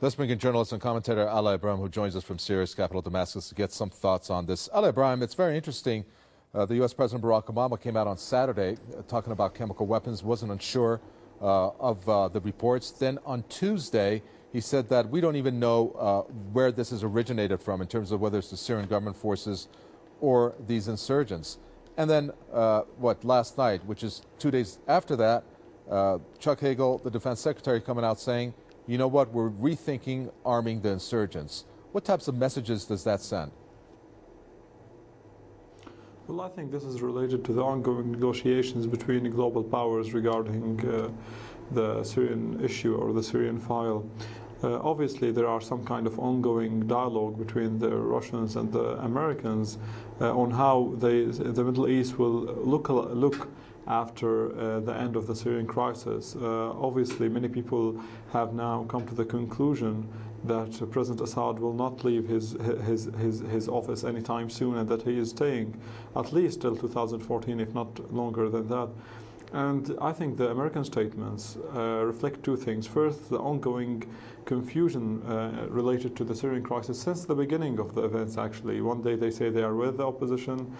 Let's bring in journalist and commentator Ala Ibrahim, who joins us from Syria's capital, Damascus, to get some thoughts on this. Ala Ibrahim, it's very interesting. The U.S. President Barack Obama came out on Saturday talking about chemical weapons, wasn't unsure of the reports. Then on Tuesday, he said that we don't even know where this has originated from in terms of whether it's the Syrian government forces or these insurgents. And then, last night, which is 2 days after that, Chuck Hagel, the defense secretary, coming out saying, you know what, we're rethinking arming the insurgents. What types of messages does that send? Well, I think this is related to the ongoing negotiations between the global powers regarding the Syrian issue or the Syrian file. Obviously, there are some kind of ongoing dialogue between the Russians and the Americans on how the Middle East will look after the end of the Syrian crisis. Obviously, many people have now come to the conclusion that President Assad will not leave his office anytime soon, and that he is staying at least till 2014, if not longer than that. And I think the American statements reflect two things. First, the ongoing confusion related to the Syrian crisis since the beginning of the events, actually. One day they say they are with the opposition.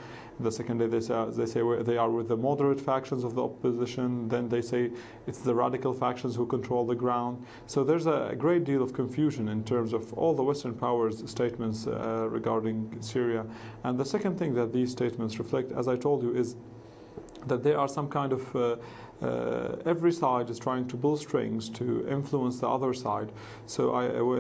The second day they say they are with the moderate factions of the opposition. Then they say it's the radical factions who control the ground. So there's a great deal of confusion in terms of all the Western powers' statements regarding Syria. And the second thing that these statements reflect, as I told you, is that there are some kind of every side is trying to pull strings to influence the other side. So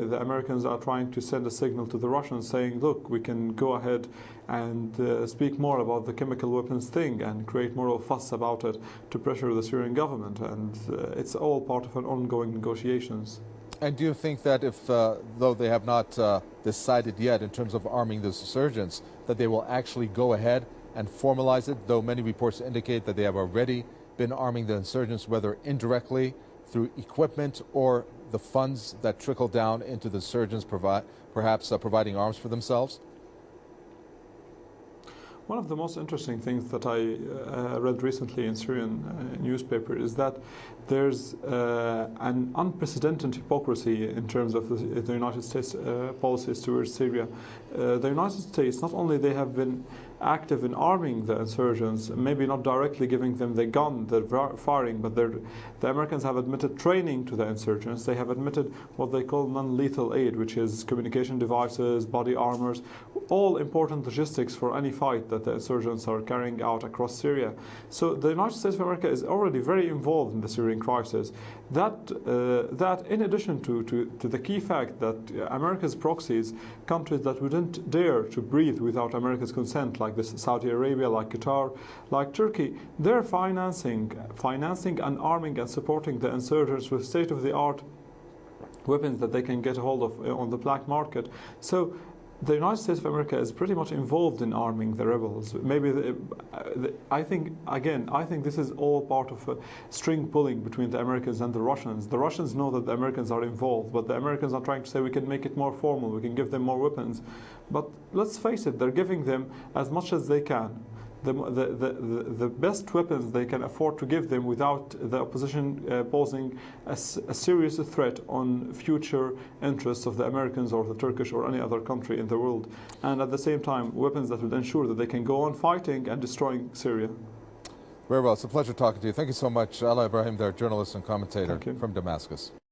the Americans are trying to send a signal to the Russians saying, look, we can go ahead and speak more about the chemical weapons thing and create more of a fuss about it to pressure the Syrian government. And it's all part of an ongoing negotiations. And do you think that if, though they have not decided yet in terms of arming the insurgents, that they will actually go ahead and formalize it, though many reports indicate that they have already been arming the insurgents, whether indirectly through equipment or the funds that trickle down into the insurgents, perhaps providing arms for themselves? One of the most interesting things that I read recently in Syrian newspaper is that there's an unprecedented hypocrisy in terms of the United States policies towards Syria. The United States, not only they have been active in arming the insurgents, maybe not directly giving them the gun, the firing, but the Americans have admitted training to the insurgents. They have admitted what they call non-lethal aid, which is communication devices, body armors, all important logistics for any fight that the insurgents are carrying out across Syria. So the United States of America is already very involved in the Syrian crisis. That in addition to the key fact that America's proxies, countries that wouldn't dare to breathe without America's consent, like this Saudi Arabia, like Qatar, like Turkey, they're financing and arming and supporting the insurgents with state-of-the-art weapons that they can get a hold of on the black market. So the United States of America is pretty much involved in arming the rebels. Maybe I think this is all part of a string pulling between the Americans and the Russians. The Russians know that the Americans are involved, but the Americans are trying to say we can make it more formal, we can give them more weapons. But let's face it, they're giving them as much as they can. The best weapons they can afford to give them without the opposition posing a serious threat on future interests of the Americans or the Turkish or any other country in the world. And at the same time, weapons that would ensure that they can go on fighting and destroying Syria. Very well. It's a pleasure talking to you. Thank you so much. Ala Ibrahim, their journalist and commentator from Damascus.